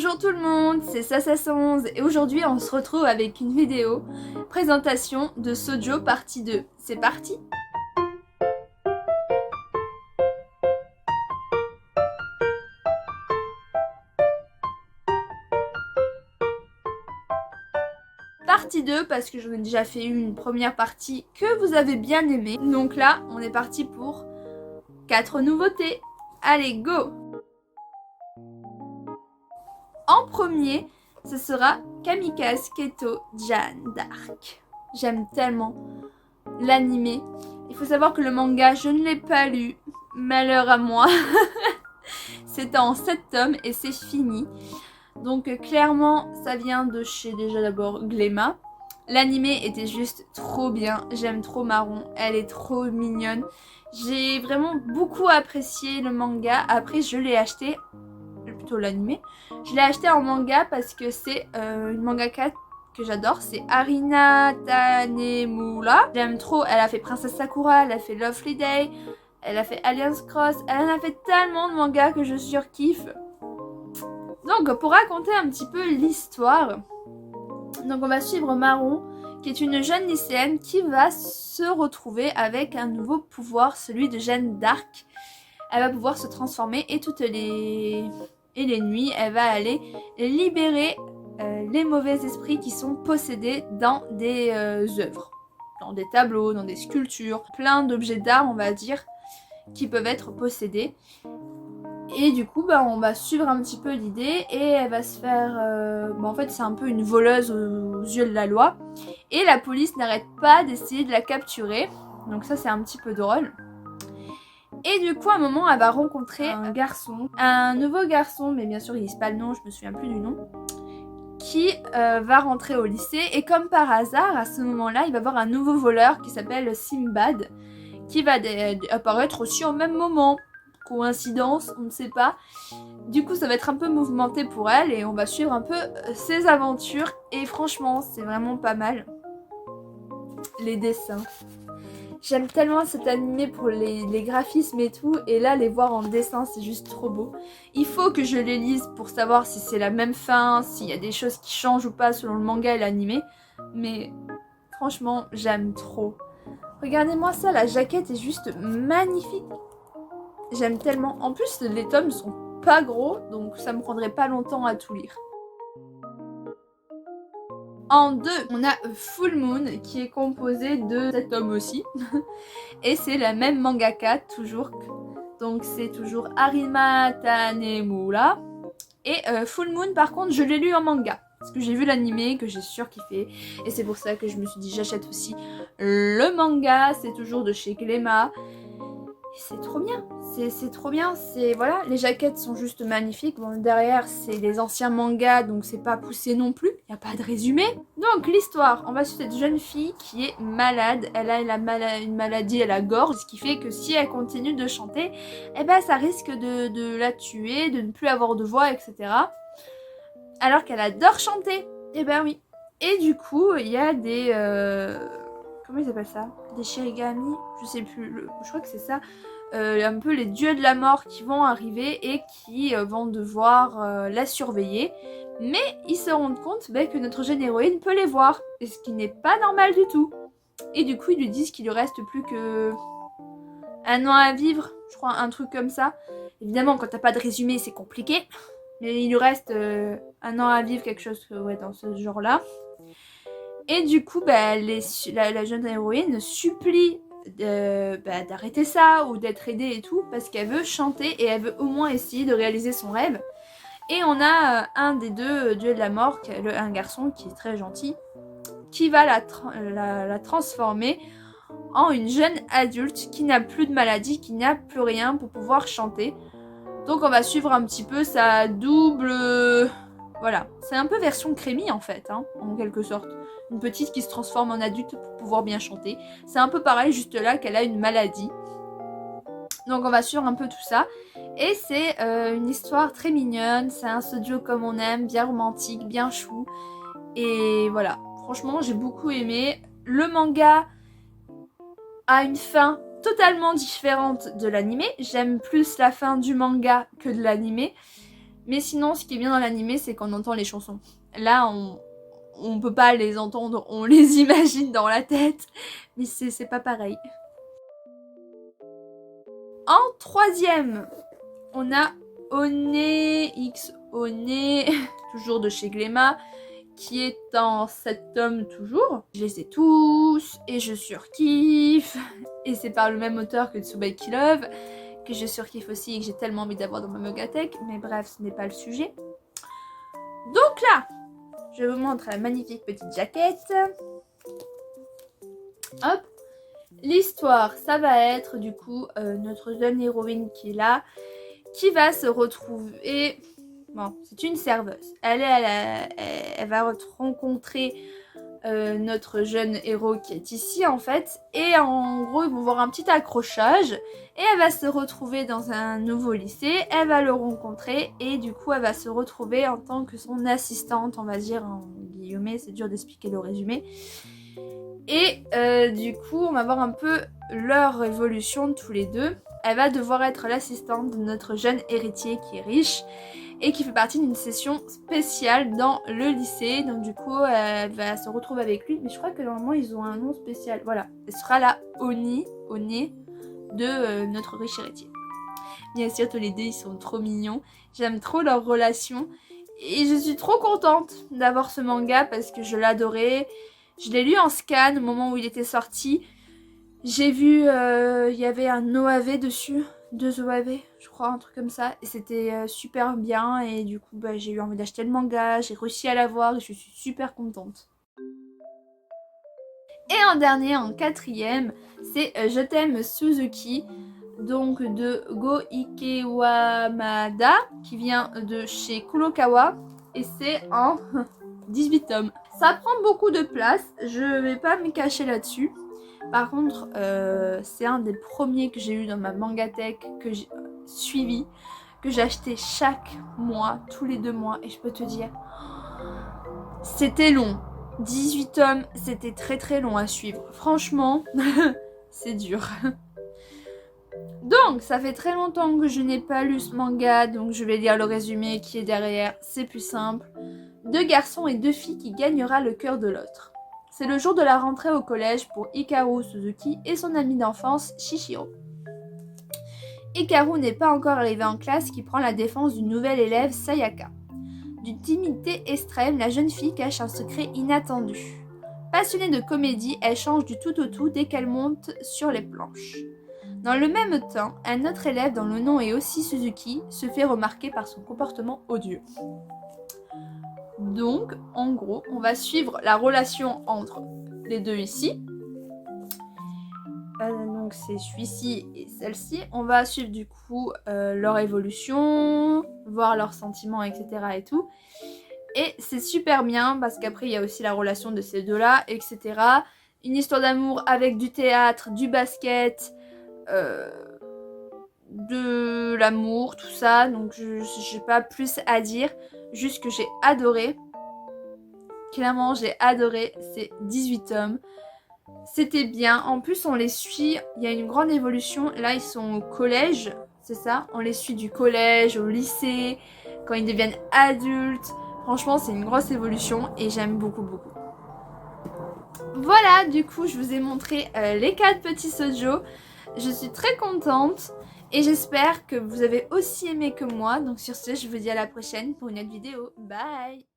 Bonjour tout le monde, c'est Sasa11 et aujourd'hui on se retrouve avec une vidéo présentation de Sojo partie 2. C'est parti! Partie 2 parce que j'en ai déjà fait une première partie que vous avez bien aimée. Donc là, on est parti pour 4 nouveautés. Allez, go! En premier, ce sera Kamikaze Keto Jeanne d'Arc. J'aime tellement l'animé. Il faut savoir que le manga, je ne l'ai pas lu. Malheur à moi. C'était en 7 tomes et c'est fini. Donc clairement, ça vient de chez déjà d'abord Gléma. L'animé était juste trop bien. J'aime trop Marron. Elle est trop mignonne. J'ai vraiment beaucoup apprécié le manga. Après, je l'ai acheté, plutôt l'animé. Je l'ai acheté en manga parce que c'est une mangaka que j'adore, c'est Arina Tanemura. J'aime trop, elle a fait Princesse Sakura, elle a fait Lovely Day, elle a fait Alliance Cross, elle en a fait tellement de mangas que je surkiffe. Donc pour raconter un petit peu l'histoire, donc on va suivre Marron, qui est une jeune lycéenne qui va se retrouver avec un nouveau pouvoir, celui de Jeanne d'Arc. Elle va pouvoir se transformer et toutes les nuits, elle va aller libérer les mauvais esprits qui sont possédés dans des œuvres, dans des tableaux, dans des sculptures, plein d'objets d'art, on va dire, qui peuvent être possédés. Et du coup, on va suivre un petit peu l'idée et elle va se faire... en fait, c'est un peu une voleuse aux yeux de la loi. Et la police n'arrête pas d'essayer de la capturer. Donc ça, c'est un petit peu drôle. Et du coup, à un moment, elle va rencontrer un garçon, un nouveau garçon, mais bien sûr, il n'est pas le nom, je me souviens plus du nom, qui va rentrer au lycée. Et comme par hasard, à ce moment-là, il va voir un nouveau voleur qui s'appelle Simbad, qui va apparaître aussi au même moment. Coïncidence, on ne sait pas. Du coup, ça va être un peu mouvementé pour elle et on va suivre un peu ses aventures. Et franchement, c'est vraiment pas mal. Les dessins. J'aime tellement cet animé pour les graphismes et tout. Et là, les voir en dessin, c'est juste trop beau. Il faut que je les lise pour savoir si c'est la même fin, s'il y a des choses qui changent ou pas selon le manga et l'animé. Mais franchement, j'aime trop. Regardez-moi ça, la jaquette est juste magnifique. J'aime tellement. En plus, les tomes sont pas gros, donc ça me prendrait pas longtemps à tout lire. En 2, on a Full Moon qui est composé de 7 tomes aussi. Et c'est la même mangaka, toujours. Donc c'est toujours Arima Tanemura. Et Full Moon, par contre, je l'ai lu en manga. Parce que j'ai vu l'animé, que j'ai surkiffé. Et c'est pour ça que je me suis dit, j'achète aussi le manga. C'est toujours de chez Gléma. C'est trop bien, c'est trop bien, voilà, les jaquettes sont juste magnifiques. Bon, derrière c'est les anciens mangas, donc c'est pas poussé non plus, il n'y a pas de résumé. Donc l'histoire, on va sur cette jeune fille qui est malade, elle a une maladie à la gorge, ce qui fait que si elle continue de chanter, eh ben ça risque de la tuer, de ne plus avoir de voix, etc. Alors qu'elle adore chanter, eh ben oui. Et du coup, il y a des... comment ils appellent ça? Des shirigami? Je sais plus, je crois que c'est ça. Un peu les dieux de la mort qui vont arriver et qui vont devoir la surveiller. Mais ils se rendent compte que notre jeune héroïne peut les voir. Et ce qui n'est pas normal du tout. Et du coup, ils lui disent qu'il lui reste plus que 1 an à vivre. Je crois un truc comme ça. Évidemment, quand t'as pas de résumé, c'est compliqué. Mais il lui reste 1 an à vivre, quelque chose dans ce genre-là. Et du coup, la jeune héroïne supplie d'arrêter ça ou d'être aidée et tout parce qu'elle veut chanter et elle veut au moins essayer de réaliser son rêve. Et on a un des deux dieux de la mort, un garçon qui est très gentil, qui va la transformer en une jeune adulte qui n'a plus de maladie, qui n'a plus rien pour pouvoir chanter. Donc on va suivre un petit peu sa double... Voilà, c'est un peu version Crémy en fait, en quelque sorte. Une petite qui se transforme en adulte pour pouvoir bien chanter. C'est un peu pareil, juste là qu'elle a une maladie. Donc on va suivre un peu tout ça. Et c'est une histoire très mignonne. C'est un studio comme on aime, bien romantique, bien chou. Et voilà, franchement j'ai beaucoup aimé. Le manga a une fin totalement différente de l'animé. J'aime plus la fin du manga que de l'animé. Mais sinon, ce qui est bien dans l'animé, c'est qu'on entend les chansons. Là, on peut pas les entendre, on les imagine dans la tête, mais c'est pas pareil. En troisième, on a One X One, toujours de chez Gléma, qui est en 7 tomes toujours. Je les ai tous et je surkiffe. Et c'est par le même auteur que Tsubaki Love que je surkiffe aussi et que j'ai tellement envie d'avoir dans ma Mogatech. Mais bref, ce n'est pas le sujet. Donc là, je vous montre la magnifique petite jaquette. Hop. L'histoire, ça va être du coup notre jeune héroïne qui est là, qui va se retrouver... Bon, c'est une serveuse. Elle va rencontrer notre jeune héros qui est ici en fait. Et en gros, ils vont voir un petit accrochage. Et elle va se retrouver dans un nouveau lycée. Elle va le rencontrer. Et du coup, elle va se retrouver en tant que son assistante, on va dire en guillemets. C'est dur d'expliquer le résumé. Et du coup, on va voir un peu leur évolution tous les deux. Elle va devoir être l'assistante de notre jeune héritier qui est riche et qui fait partie d'une session spéciale dans le lycée. Donc du coup, elle va se retrouver avec lui. Mais je crois que normalement, ils ont un nom spécial. Voilà, elle sera la Oni de notre riche héritier. Bien sûr, tous les deux, ils sont trop mignons. J'aime trop leur relation. Et je suis trop contente d'avoir ce manga parce que je l'adorais. Je l'ai lu en scan au moment où il était sorti. J'ai vu, il y avait un OAV dessus. 2 OAV, je crois, un truc comme ça. Et c'était super bien. Et du coup, bah, j'ai eu envie d'acheter le manga. J'ai réussi à l'avoir et je suis super contente. Et en dernier, en quatrième, c'est Je t'aime Suzuki. Donc de Go Ikewamada, qui vient de chez Kurokawa. Et c'est en 18 tomes. Ça prend beaucoup de place. Je vais pas me cacher là-dessus. Par contre, c'est un des premiers que j'ai eu dans ma Mangatech, que j'ai suivi, que j'ai acheté chaque mois, tous les 2 mois. Et je peux te dire, c'était long. 18 tomes, c'était très très long à suivre. Franchement, c'est dur. Donc, ça fait très longtemps que je n'ai pas lu ce manga, donc je vais lire le résumé qui est derrière. C'est plus simple. 2 garçons et 2 filles qui gagnera le cœur de l'autre. C'est le jour de la rentrée au collège pour Hikaru Suzuki et son ami d'enfance Shishiro. Hikaru n'est pas encore arrivé en classe qui prend la défense d'une nouvelle élève, Sayaka. D'une timidité extrême, la jeune fille cache un secret inattendu. Passionnée de comédie, elle change du tout au tout dès qu'elle monte sur les planches. Dans le même temps, un autre élève dont le nom est aussi Suzuki se fait remarquer par son comportement odieux. Donc, en gros, on va suivre la relation entre les deux ici. Donc, c'est celui-ci et celle-ci. On va suivre du coup leur évolution, voir leurs sentiments, etc. et tout. Et c'est super bien parce qu'après, il y a aussi la relation de ces deux-là, etc. Une histoire d'amour avec du théâtre, du basket, de l'amour, tout ça. Donc, je n'ai pas plus à dire. Juste que j'ai adoré. Clairement, j'ai adoré. C'est 18 tomes. C'était bien. En plus, on les suit. Il y a une grande évolution. Là, ils sont au collège. C'est ça. On les suit du collège au lycée. Quand ils deviennent adultes. Franchement, c'est une grosse évolution. Et j'aime beaucoup, beaucoup. Voilà, du coup, je vous ai montré les 4 petits shoujo. Je suis très contente. Et j'espère que vous avez aussi aimé que moi. Donc sur ce, je vous dis à la prochaine pour une autre vidéo. Bye!